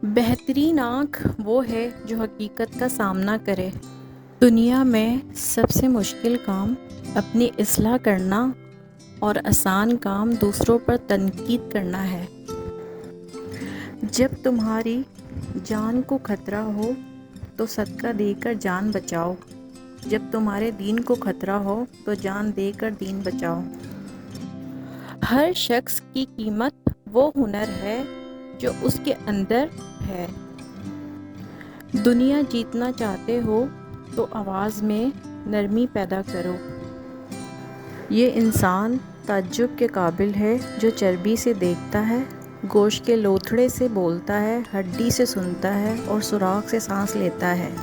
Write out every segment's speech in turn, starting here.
بہترین آنکھ وہ ہے جو حقیقت کا سامنا کرے۔ دنیا میں سب سے مشکل کام اپنی اصلاح کرنا اور آسان کام دوسروں پر تنقید کرنا ہے۔ جب تمہاری جان کو خطرہ ہو تو صدقہ دے کر جان بچاؤ، جب تمہارے دین کو خطرہ ہو تو جان دے کر دین بچاؤ۔ ہر شخص کی قیمت وہ ہنر ہے جو اس کے اندر ہے۔ دنیا جیتنا چاہتے ہو تو آواز میں نرمی پیدا کرو۔ یہ انسان تعجب کے قابل ہے جو چربی سے دیکھتا ہے، گوشت کے لوتھڑے سے بولتا ہے، ہڈی سے سنتا ہے اور سوراخ سے سانس لیتا ہے۔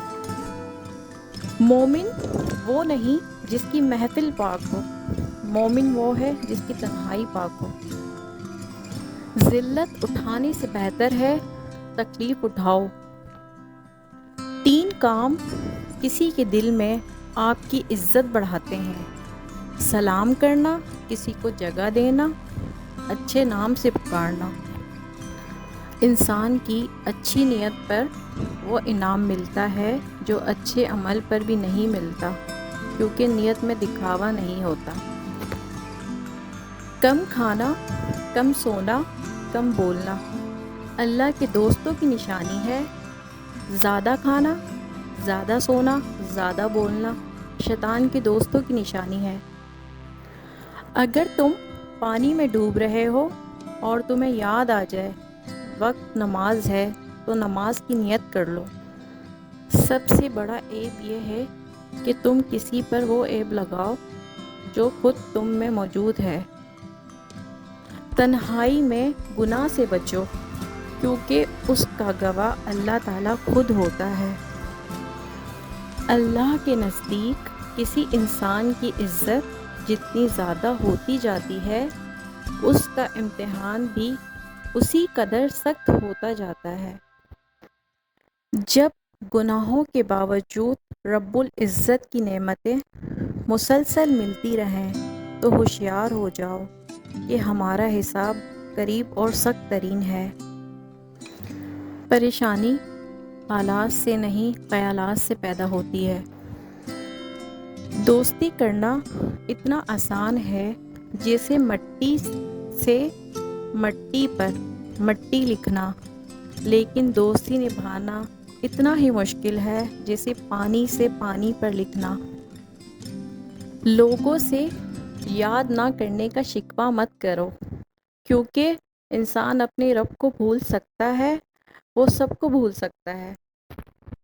مومن وہ نہیں جس کی محفل پاک ہو، مومن وہ ہے جس کی تنہائی پاک ہو۔ ذلت اٹھانے سے بہتر ہے تکلیف اٹھاؤ۔ 3 کام کسی کے دل میں آپ کی عزت بڑھاتے ہیں: سلام کرنا، کسی کو جگہ دینا، اچھے نام سے پکارنا۔ انسان کی اچھی نیت پر وہ انعام ملتا ہے جو اچھے عمل پر بھی نہیں ملتا، کیونکہ نیت میں دکھاوا نہیں ہوتا۔ کم کھانا، کم سونا، کم بولنا اللہ کے دوستوں کی نشانی ہے۔ زیادہ کھانا، زیادہ سونا، زیادہ بولنا شیطان کے دوستوں کی نشانی ہے۔ اگر تم پانی میں ڈوب رہے ہو اور تمہیں یاد آ جائے وقت نماز ہے تو نماز کی نیت کر لو۔ سب سے بڑا عیب یہ ہے کہ تم کسی پر وہ عیب لگاؤ جو خود تم میں موجود ہے۔ تنہائی میں گناہ سے بچو، کیونکہ اس کا گواہ اللہ تعالیٰ خود ہوتا ہے۔ اللہ کے نزدیک کسی انسان کی عزت جتنی زیادہ ہوتی جاتی ہے، اس کا امتحان بھی اسی قدر سخت ہوتا جاتا ہے۔ جب گناہوں کے باوجود رب العزت کی نعمتیں مسلسل ملتی رہیں تو ہوشیار ہو جاؤ کہ ہمارا حساب قریب اور سخت ترین ہے۔ پریشانی حالات سے نہیں، خیالات سے پیدا ہوتی ہے۔ دوستی کرنا اتنا آسان ہے جیسے مٹی سے مٹی پر مٹی لکھنا، لیکن دوستی نبھانا اتنا ہی مشکل ہے جیسے پانی سے پانی پر لکھنا۔ لوگوں سے یاد نہ کرنے کا شکوہ مت کرو، کیونکہ انسان اپنے رب کو بھول سکتا ہے، وہ سب کو بھول سکتا ہے۔